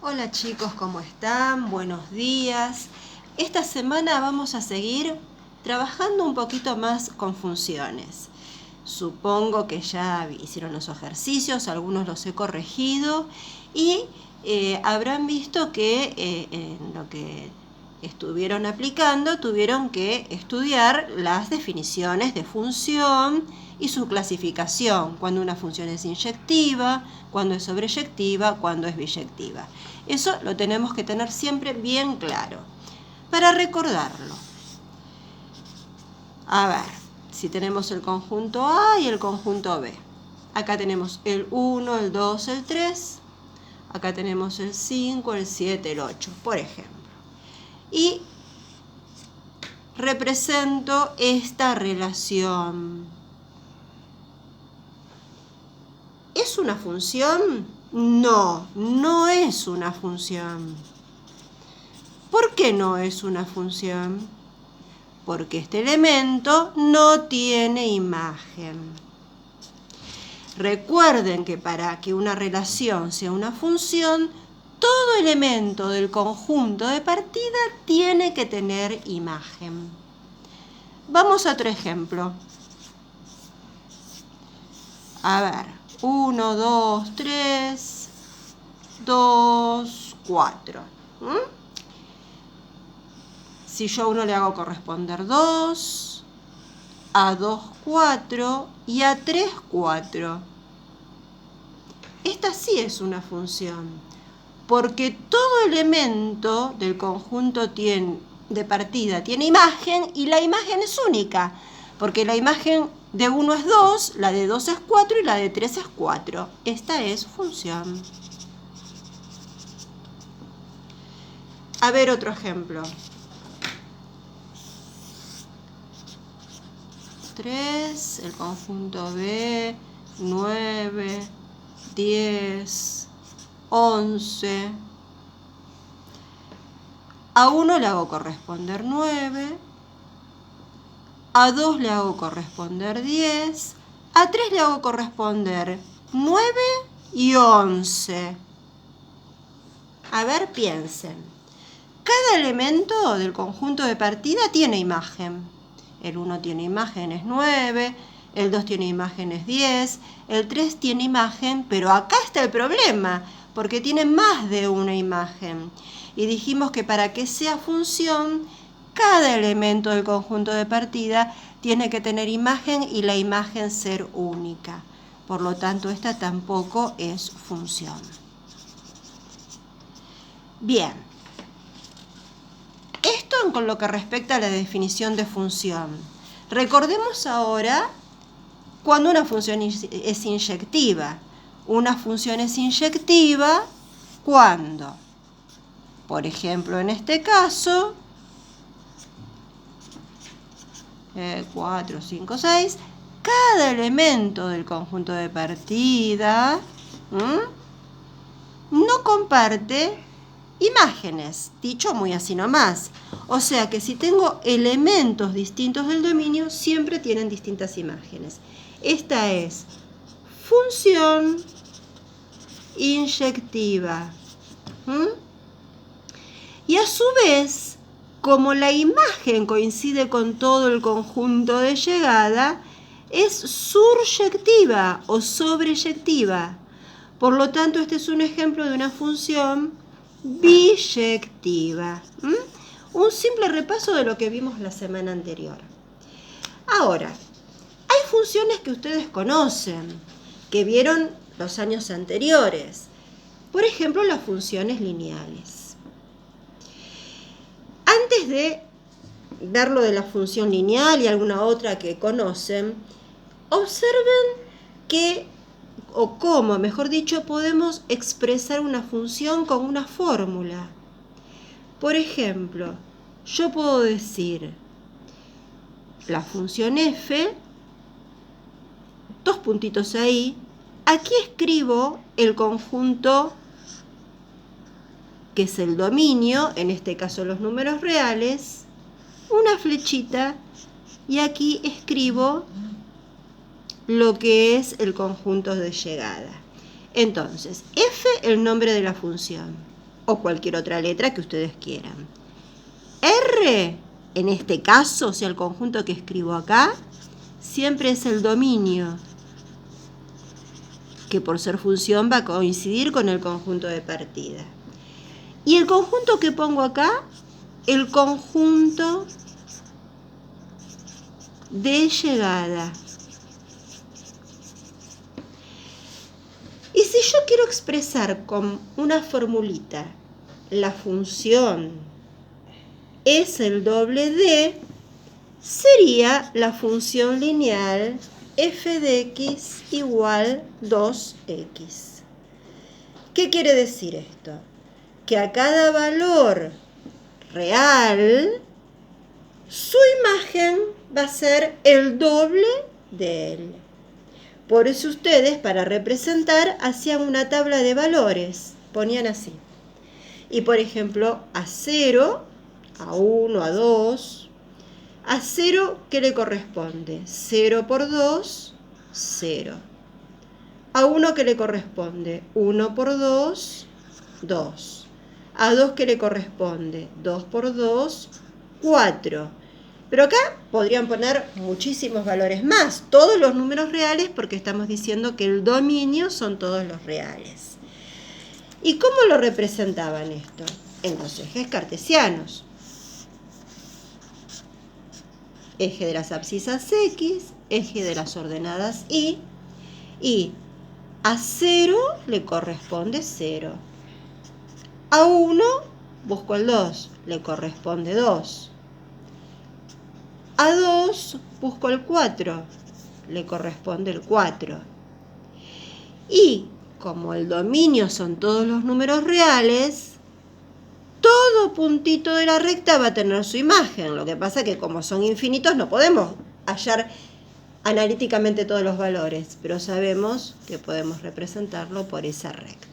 Hola chicos, ¿cómo están? Buenos días. Esta semana vamos a seguir trabajando un poquito más con funciones. Supongo que ya hicieron los ejercicios, algunos los he corregido y habrán visto que en lo que estuvieron aplicando tuvieron que estudiar las definiciones de función y su clasificación, cuando una función es inyectiva, cuando es sobreyectiva, cuando es biyectiva. Eso lo tenemos que tener siempre bien claro para recordarlo. A ver, si tenemos el conjunto A y el conjunto B. Acá tenemos el 1, el 2, el 3. Acá tenemos el 5, el 7, el 8, por ejemplo. Y represento esta relación. ¿Es una función? No, no es una función. ¿Por qué no es una función? Porque este elemento no tiene imagen. Recuerden que para que una relación sea una función, todo elemento del conjunto de partida tiene que tener imagen. Vamos a otro ejemplo. A ver, 1, 2, 3, 2, 4. Si yo a 1 le hago corresponder 2, a 2, 4 y a 3, 4. Esta sí es una función, porque todo elemento del conjunto de partida tiene imagen y la imagen es única, porque la imagen de 1 es 2, la de 2 es 4 y la de 3 es 4. Esta es función. A ver otro ejemplo. 3, el conjunto B, 9, 10, 11. A 1 le hago corresponder 9, a 2 le hago corresponder 10, a 3 le hago corresponder 9 y 11. A ver, piensen. Cada elemento del conjunto de partida tiene imagen. El 1 tiene imagen, es 9, el 2 tiene imagen, es 10, el 3 tiene imagen, pero acá está el problema, porque tiene más de una imagen. Y dijimos que para que sea función, cada elemento del conjunto de partida tiene que tener imagen y la imagen ser única. Por lo tanto, esta tampoco es función. Bien. Esto con lo que respecta a la definición de función. Recordemos ahora cuando una función es inyectiva. Una función es inyectiva cuando, por ejemplo, en este caso, 4, 5, 6, cada elemento del conjunto de partida no comparte imágenes, dicho muy así nomás. O sea que si tengo elementos distintos del dominio, siempre tienen distintas imágenes. Esta es función inyectiva. Y a su vez, como la imagen coincide con todo el conjunto de llegada, es suryectiva o sobreyectiva. Por lo tanto, este es un ejemplo de una función biyectiva. Un simple repaso de lo que vimos la semana anterior. Ahora, hay funciones que ustedes conocen, que vieron los años anteriores. Por ejemplo, las funciones lineales. Antes de ver lo de la función lineal y alguna otra que conocen, observen que, o cómo, mejor dicho, podemos expresar una función con una fórmula. Por ejemplo, yo puedo decir la función f, dos puntitos ahí, aquí escribo el conjunto que es el dominio, en este caso los números reales, una flechita, y aquí escribo lo que es el conjunto de llegada. Entonces, f, el nombre de la función. o cualquier otra letra que ustedes quieran. R, en este caso, o sea, el conjunto que escribo acá, siempre es el dominio, que por ser función va a coincidir con el conjunto de partida. Y el conjunto que pongo acá, el conjunto de llegada. Y si yo quiero expresar con una formulita la función es el doble de, sería la función lineal f de x igual 2x. ¿Qué quiere decir esto? Que a cada valor real, su imagen va a ser el doble de él. Por eso ustedes, para representar, hacían una tabla de valores. Ponían así. Y por ejemplo, a 0, a 1, a 2. A 0, ¿qué le corresponde? 0 por 2, 0. A 1, ¿qué le corresponde? 1 por 2, 2. A 2, ¿qué le corresponde? 2 por 2, 4. Pero acá podrían poner muchísimos valores más, todos los números reales, porque estamos diciendo que el dominio son todos los reales. ¿Y cómo lo representaban esto? En los ejes cartesianos. Eje de las abscisas X, eje de las ordenadas Y a 0 le corresponde 0. A 1 busco el 2, le corresponde 2. A 2 busco el 4, le corresponde el 4. Y como el dominio son todos los números reales, todo puntito de la recta va a tener su imagen. Lo que pasa es que como son infinitos no podemos hallar analíticamente todos los valores, pero sabemos que podemos representarlo por esa recta.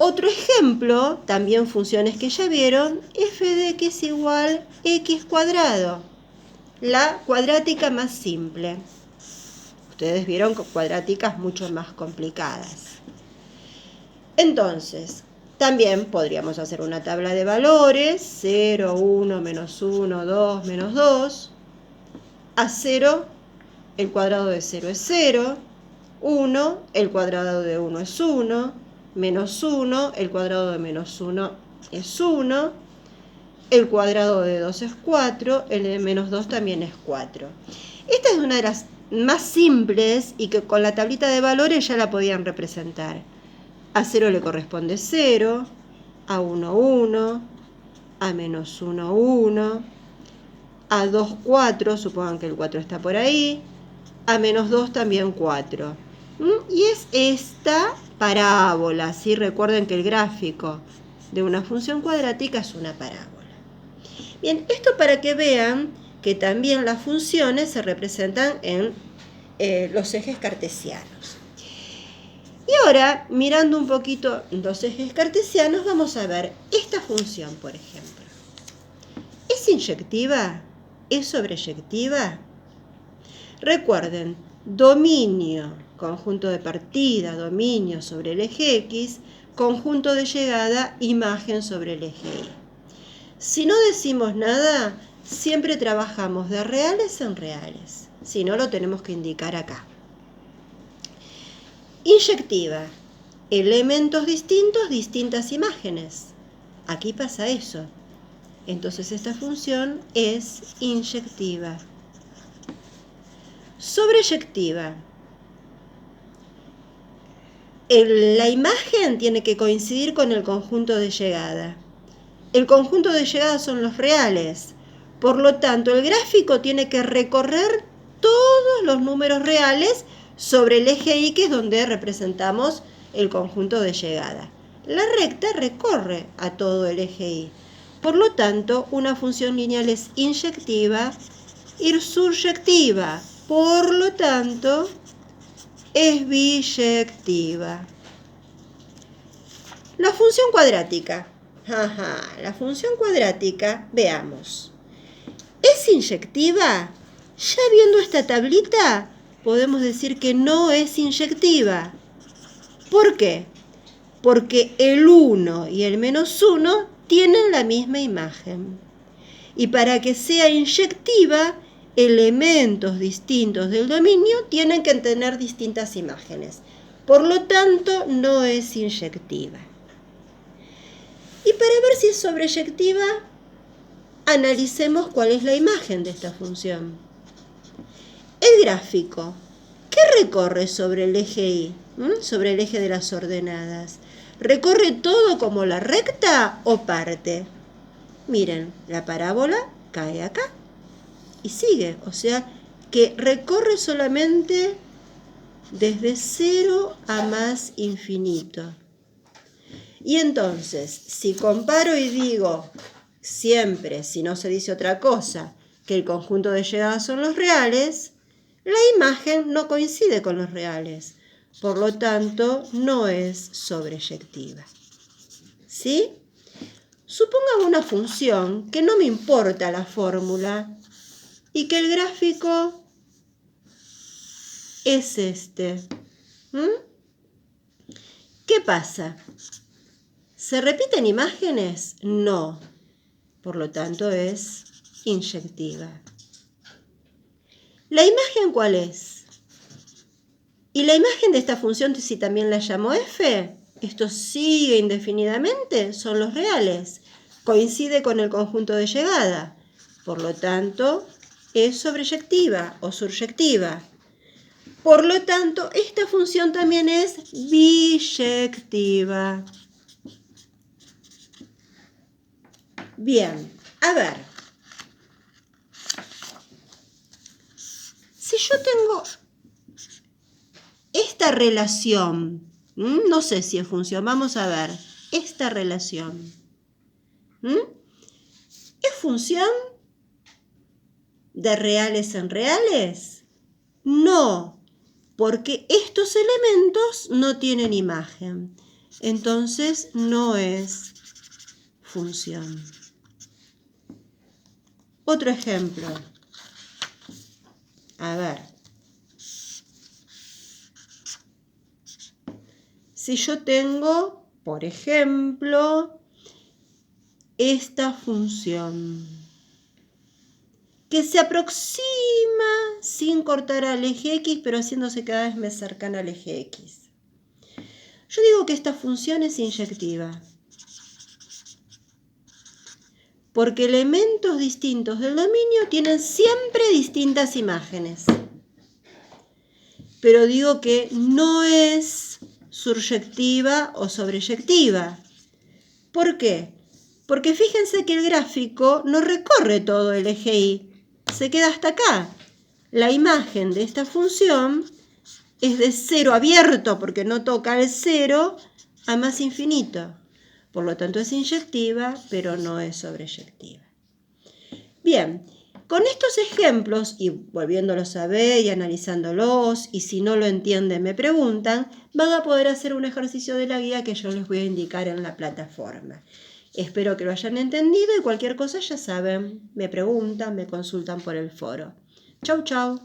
Otro ejemplo, también funciones que ya vieron, f de x igual x cuadrado, la cuadrática más simple. Ustedes vieron cuadráticas mucho más complicadas. Entonces, también podríamos hacer una tabla de valores, 0, 1, menos 1, 2, menos 2. A 0, el cuadrado de 0 es 0. 1, el cuadrado de 1 es 1. Menos 1, el cuadrado de menos 1 es 1. El cuadrado de 2 es 4. El de menos 2 también es 4. Esta es una de las más simples y que con la tablita de valores ya la podían representar. A 0 le corresponde 0, a 1, 1, a menos 1, 1, a 2, 4, supongan que el 4 está por ahí, a menos 2 también 4. Y es esta parábola, ¿sí? Recuerden que el gráfico de una función cuadrática es una parábola. Bien, esto para que vean que también las funciones se representan en los ejes cartesianos. Y ahora, mirando un poquito los ejes cartesianos, vamos a ver esta función, por ejemplo. ¿Es inyectiva? ¿Es sobreyectiva? Recuerden, dominio, conjunto de partida, dominio sobre el eje X, conjunto de llegada, imagen sobre el eje Y. Si no decimos nada, siempre trabajamos de reales en reales. Si no, lo tenemos que indicar acá. Inyectiva, elementos distintos, distintas imágenes. Aquí pasa eso. Entonces esta función es inyectiva. Sobreyectiva. La imagen tiene que coincidir con el conjunto de llegada. El conjunto de llegada son los reales. Por lo tanto, el gráfico tiene que recorrer todos los números reales sobre el eje Y, que es donde representamos el conjunto de llegada. La recta recorre a todo el eje Y. Por lo tanto, una función lineal es inyectiva y surjectiva. Por lo tanto, es biyectiva. La función cuadrática. La función cuadrática, veamos. ¿Es inyectiva? Ya viendo esta tablita, podemos decir que no es inyectiva. ¿Por qué? Porque el 1 y el -1 tienen la misma imagen. Y para que sea inyectiva, elementos distintos del dominio tienen que tener distintas imágenes. Por lo tanto, no es inyectiva. Y para ver si es sobreyectiva, analicemos cuál es la imagen de esta función. El gráfico, ¿qué recorre sobre el eje Y? Sobre el eje de las ordenadas. ¿Recorre todo como la recta o parte? Miren, la parábola cae acá y sigue, o sea que recorre solamente desde 0 a más infinito. Y entonces, si comparo y digo siempre, si no se dice otra cosa, que el conjunto de llegadas son los reales, la imagen no coincide con los reales. Por lo tanto, no es sobreyectiva. ¿Sí? Supongamos una función que no me importa la fórmula y que el gráfico es este. ¿Qué pasa? ¿Se repiten imágenes? No. Por lo tanto, es inyectiva. ¿La imagen cuál es? ¿Y la imagen de esta función, si también la llamo f? Esto sigue indefinidamente, son los reales. Coincide con el conjunto de llegada. Por lo tanto, es sobreyectiva o suryectiva. Por lo tanto, esta función también es biyectiva. Bien, a ver. Si yo tengo esta relación, no sé si es función, vamos a ver, esta relación, ¿es función de reales en reales? No, porque estos elementos no tienen imagen, entonces no es función. Otro ejemplo, a ver. Si yo tengo, por ejemplo, esta función que se aproxima sin cortar al eje X, pero haciéndose cada vez más cercana al eje X. Yo digo que esta función es inyectiva, porque elementos distintos del dominio tienen siempre distintas imágenes. Pero digo que no es suryectiva o sobreyectiva. ¿Por qué? Porque fíjense que el gráfico no recorre todo el eje Y, se queda hasta acá. La imagen de esta función es de 0 abierto, porque no toca el 0, a más infinito. Por lo tanto es inyectiva, pero no es sobreyectiva. Bien, con estos ejemplos, y volviéndolos a ver y analizándolos, y si no lo entienden me preguntan, van a poder hacer un ejercicio de la guía que yo les voy a indicar en la plataforma. Espero que lo hayan entendido y cualquier cosa ya saben, me preguntan, me consultan por el foro. Chau, chau.